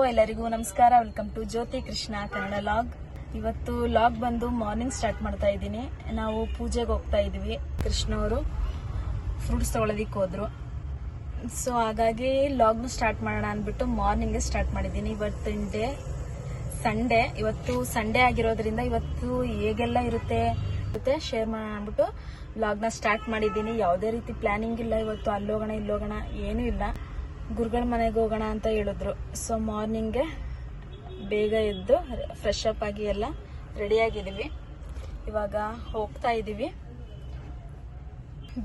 ಎಲ್ಲರಿಗೂ ನಮಸ್ಕಾರ. Welcome to Jyothi Krishna Kannada log. ಇವತ್ತು ಲಾಗ್ ಬಂದು ಮಾರ್ನಿಂಗ್ ಸ್ಟಾರ್ಟ್ ಮಾಡ್ತಾ ಇದ್ದೀನಿ. ನಾವು ಪೂಜೆಗೆ ಹೋಗ್ತಾ ಇದೀವಿ. ಕೃಷ್ಣ ಅವರು ಫ್ರೂಟ್ಸ್ ತಗೊಳ್ಳೋದಿಕ್ಕೆ ಹೋದ್ರು. ಸೊ ಹಾಗಾಗಿ ಲಾಗ್ನು ಸ್ಟಾರ್ಟ್ ಮಾಡೋಣ ಅಂದ್ಬಿಟ್ಟು ಮಾರ್ನಿಂಗ್ ಸ್ಟಾರ್ಟ್ ಮಾಡಿದ್ದೀನಿ. ಇವತ್ತಿನ ಡೇ ಸಂಡೇ. ಇವತ್ತು ಸಂಡೇ ಆಗಿರೋದ್ರಿಂದ ಇವತ್ತು ಹೇಗೆಲ್ಲ ಇರುತ್ತೆ ಶೇರ್ ಮಾಡೋಣ ಅಂದ್ಬಿಟ್ಟು ಲಾಗ್ನ ಸ್ಟಾರ್ಟ್ ಮಾಡಿದ್ದೀನಿ. ಯಾವುದೇ ರೀತಿ ಪ್ಲಾನಿಂಗ್ ಇಲ್ಲ. ಇವತ್ತು ಅಲ್ಲೋಗೋಣ ಇಲ್ಲೋಗೋಣ ಏನೂ ಇಲ್ಲ. ಗುರುಗಳ ಮನೆಗೆ ಹೋಗೋಣ ಅಂತ ಹೇಳಿದ್ರು. ಸೊ ಮಾರ್ನಿಂಗ್ಗೆ ಬೇಗ ಎದ್ದು ಫ್ರೆಶ್ ಅಪ್ ಆಗಿ ಎಲ್ಲ ರೆಡಿಯಾಗಿದ್ದೀವಿ. ಇವಾಗ ಹೋಗ್ತಾ ಇದ್ದೀವಿ.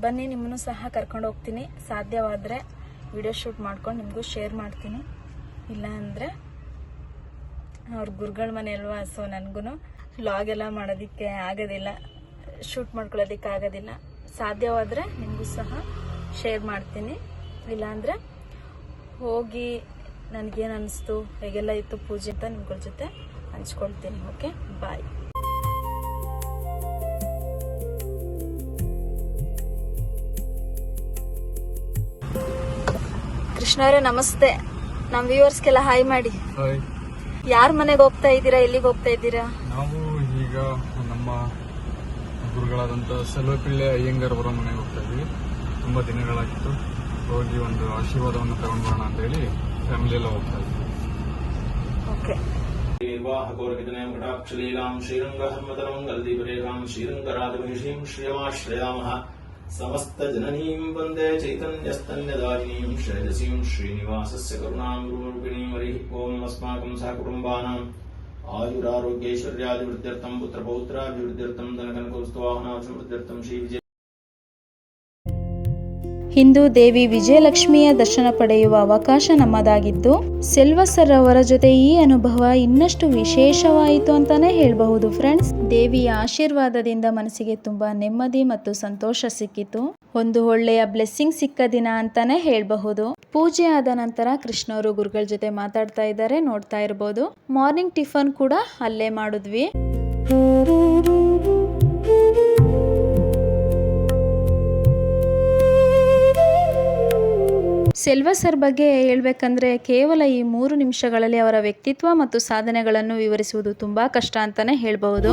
ಬನ್ನಿ, ನಿಮ್ಮನ್ನು ಸಹ ಕರ್ಕೊಂಡು ಹೋಗ್ತೀನಿ. ಸಾಧ್ಯವಾದರೆ ವಿಡಿಯೋ ಶೂಟ್ ಮಾಡ್ಕೊಂಡು ನಿಮಗೂ ಶೇರ್ ಮಾಡ್ತೀನಿ. ಇಲ್ಲ ಅಂದರೆ ಅವ್ರ ಗುರುಗಳ ಮನೆ ಅಲ್ವಾ, ಸೊ ನನಗೂ ಲಾಗ್ ಎಲ್ಲ ಮಾಡೋದಕ್ಕೆ ಆಗೋದಿಲ್ಲ, ಶೂಟ್ ಮಾಡ್ಕೊಳ್ಳೋದಕ್ಕೆ ಆಗೋದಿಲ್ಲ. ಸಾಧ್ಯವಾದರೆ ನಿಮಗೂ ಸಹ ಶೇರ್ ಮಾಡ್ತೀನಿ. ಇಲ್ಲಾಂದರೆ ಹೋಗಿ ನನಗೇನು ಅನ್ನಿಸ್ತು, ಹೇಗೆಲ್ಲ ಇತ್ತು ಪೂಜೆ ಅಂತ ನಿಮ್ಗಳ ಜೊತೆ ಹಂಚ್ಕೊಳ್ತೀನಿ. ಓಕೆ, ಬಾಯ್. ಕೃಷ್ಣವ್ರೆ ನಮಸ್ತೆ. ನಮ್ಮ ವ್ಯೂವರ್ಸ್ಗೆಲ್ಲ ಹಾಯ್ ಮಾಡಿ. ಯಾರ ಮನೆಗೆ ಹೋಗ್ತಾ ಇದ್ದೀರಾ, ಎಲ್ಲಿಗೆ ಹೋಗ್ತಾ ಇದ್ದೀರಾ? ನಾವು ಈಗ ನಮ್ಮ ಗುರುಗಳಾದಂಥ ಸೆಲ್ವಪಿಳ್ಳೆ ಅಯ್ಯಂಗಾರ್ ಅವರ ಮನೆಗೆ ಹೋಗ್ತಾ ಇದ್ದೀವಿ. ತುಂಬ ದಿನಗಳಾಗಿತ್ತು. ಹೋಗಿ ಒಂದು ಆಶೀರ್ವಾದವನ್ನು ತಗೊಂಡು ಬರೋಣ ಅಂತ ಹೇಳಿ ಫ್ಯಾಮಿಲಿ ಎಲ್ಲ ಹೋಗ್ತಾ ಇದ್ದೀವಿ. ಓಕೆ. ನಿರ್ವಾಹಕೋರ್ಗಿತನಯಂ ಕಟಾಕ್ಷಲೀಲಾಂ ಶ್ರೀರಂಗಹರ್ಮತರಂ ಗಲ್ದೀಪರೇಖಾಂ ಶ್ರೀರಂಗರಾಜಮಹಿಷೀಂ ಶ್ರಿಯಮಾಶ್ರಯಾಮಃ ಸಮಸ್ತ ಜನನೀಂ ವಂದೇ ಚೈತನ್ಯಸ್ತನ್ಯದಾಯಿನೀಂ ಶ್ರೇಯಸೀಂ ಶ್ರೀನಿವಾಸಸ್ಯ ಕರುಣಾಂ ಗುರುರೂಪಿಣೀಂ. ಹರಿಃ ಓಂ. ಅಸ್ಮಾಕಂ ಸಹ ಕುಟುಂಬಾನಾಂ ಆಯುರಾರೋಗ್ಯೈಶ್ವರ್ಯಾದಿವೃದ್ಧ್ಯರ್ಥಂ ಪುತ್ರಪೌತ್ರಾಭಿವೃದ್ಧ್ಯರ್ಥಂ ಧನಕನಕೌಸ್ತುವಾಹನಾಭಿವೃದ್ಧ್ಯರ್ಥಂ ಶ್ರೀ ವಿಜಯ. ಇಂದು ದೇವಿ ವಿಜಯಲಕ್ಷ್ಮಿಯ ದರ್ಶನ ಪಡೆಯುವ ಅವಕಾಶ ನಮ್ಮದಾಗಿದ್ದು, ಸೆಲ್ವ ಸರ್ ಅವರ ಜೊತೆ ಈ ಅನುಭವ ಇನ್ನಷ್ಟು ವಿಶೇಷವಾಯಿತು ಅಂತಾನೆ ಹೇಳಬಹುದು ಫ್ರೆಂಡ್ಸ್. ದೇವಿಯ ಆಶೀರ್ವಾದದಿಂದ ಮನಸ್ಸಿಗೆ ತುಂಬಾ ನೆಮ್ಮದಿ ಮತ್ತು ಸಂತೋಷ ಸಿಕ್ಕಿತು. ಒಂದು ಒಳ್ಳೆಯ ಬ್ಲೆಸ್ಸಿಂಗ್ ಸಿಕ್ಕ ದಿನ ಅಂತಾನೆ ಹೇಳಬಹುದು. ಪೂಜೆ ಆದ ನಂತರ ಕೃಷ್ಣ ಅವರು ಗುರುಗಳ ಜೊತೆ ಮಾತಾಡ್ತಾ ಇದ್ದಾರೆ, ನೋಡ್ತಾ ಇರಬಹುದು. ಮಾರ್ನಿಂಗ್ ಟಿಫನ್ ಕೂಡ ಅಲ್ಲೇ ಮಾಡಿದ್ವಿ. ಸೆಲ್ವ ಸರ್ ಬಗ್ಗೆ ಹೇಳ್ಬೇಕಂದ್ರೆ ಕೇವಲ ಈ 3 ನಿಮಿಷಗಳಲ್ಲಿ ಅವರ ವ್ಯಕ್ತಿತ್ವ ಮತ್ತು ಸಾಧನೆಗಳನ್ನು ವಿವರಿಸುವುದು ತುಂಬಾ ಕಷ್ಟ ಅಂತಾನೆ ಹೇಳ್ಬಹುದು.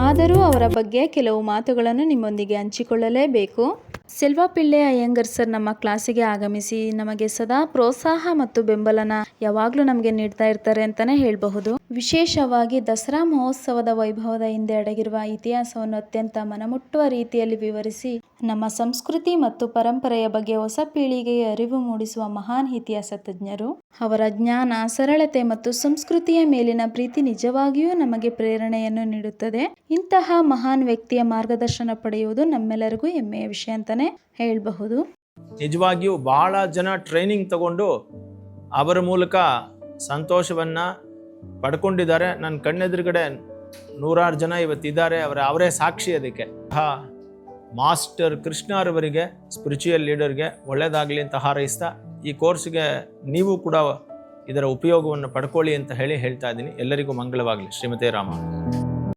ಆದರೂ ಅವರ ಬಗ್ಗೆ ಕೆಲವು ಮಾತುಗಳನ್ನು ನಿಮ್ಮೊಂದಿಗೆ ಹಂಚಿಕೊಳ್ಳಲೇಬೇಕು. ಸೆಲ್ವಪಿಳ್ಳೆ ಅಯ್ಯಂಗಾರ್ ಸರ್ ನಮ್ಮ ಕ್ಲಾಸಿಗೆ ಆಗಮಿಸಿ ನಮಗೆ ಸದಾ ಪ್ರೋತ್ಸಾಹ ಮತ್ತು ಬೆಂಬಲನ ಯಾವಾಗ್ಲೂ ನಮಗೆ ನೀಡ್ತಾ ಇರ್ತಾರೆ ಅಂತಾನೆ ಹೇಳಬಹುದು. ವಿಶೇಷವಾಗಿ ದಸರಾ ಮಹೋತ್ಸವದ ವೈಭವದ ಹಿಂದೆ ಅಡಗಿರುವ ಇತಿಹಾಸವನ್ನು ಅತ್ಯಂತ ಮನಮುಟ್ಟುವ ರೀತಿಯಲ್ಲಿ ವಿವರಿಸಿ ನಮ್ಮ ಸಂಸ್ಕೃತಿ ಮತ್ತು ಪರಂಪರೆಯ ಬಗ್ಗೆ ಹೊಸ ಪೀಳಿಗೆಗೆ ಅರಿವು ಮೂಡಿಸುವ ಮಹಾನ್ ಇತಿಹಾಸ ತಜ್ಞರು. ಅವರ ಜ್ಞಾನ, ಸರಳತೆ ಮತ್ತು ಸಂಸ್ಕೃತಿಯ ಮೇಲಿನ ಪ್ರೀತಿ ನಿಜವಾಗಿಯೂ ನಮಗೆ ಪ್ರೇರಣೆಯನ್ನು ನೀಡುತ್ತದೆ. ಇಂತಹ ಮಹಾನ್ ವ್ಯಕ್ತಿಯ ಮಾರ್ಗದರ್ಶನ ಪಡೆಯುವುದು ನಮ್ಮೆಲ್ಲರಿಗೂ ಹೆಮ್ಮೆಯ ವಿಷಯ ಅಂತಾನೆ ಹೇಳಬಹುದು. ನಿಜವಾಗಿಯೂ ಬಹಳ ಜನ ಟ್ರೈನಿಂಗ್ ತಗೊಂಡು ಅವರ ಮೂಲಕ ಸಂತೋಷವನ್ನ ಪಡ್ಕೊಂಡಿದ್ದಾರೆ. ನನ್ನ ಕಣ್ಣೆದುರುಗಡೆ 100 ಜನ ಇವತ್ತಿದ್ದಾರೆ. ಅವರೇ ಸಾಕ್ಷಿ. ಅದಕ್ಕೆ ಮಾಸ್ಟರ್ ಕೃಷ್ಣರವರಿಗೆ, ಸ್ಪಿರಿಚುವಲ್ ಲೀಡರ್ಗೆ ಒಳ್ಳೆಯದಾಗಲಿ ಅಂತ ಹಾರೈಸ್ತಾ ಈ ಕೋರ್ಸ್ಗೆ ನೀವು ಕೂಡ ಇದರ ಉಪಯೋಗವನ್ನು ಪಡ್ಕೊಳ್ಳಿ ಅಂತ ಹೇಳ್ತಾ ಇದ್ದೀನಿ. ಎಲ್ಲರಿಗೂ ಮಂಗಳವಾಗಲಿ. ಶ್ರೀಮತಿ ರಾಮ.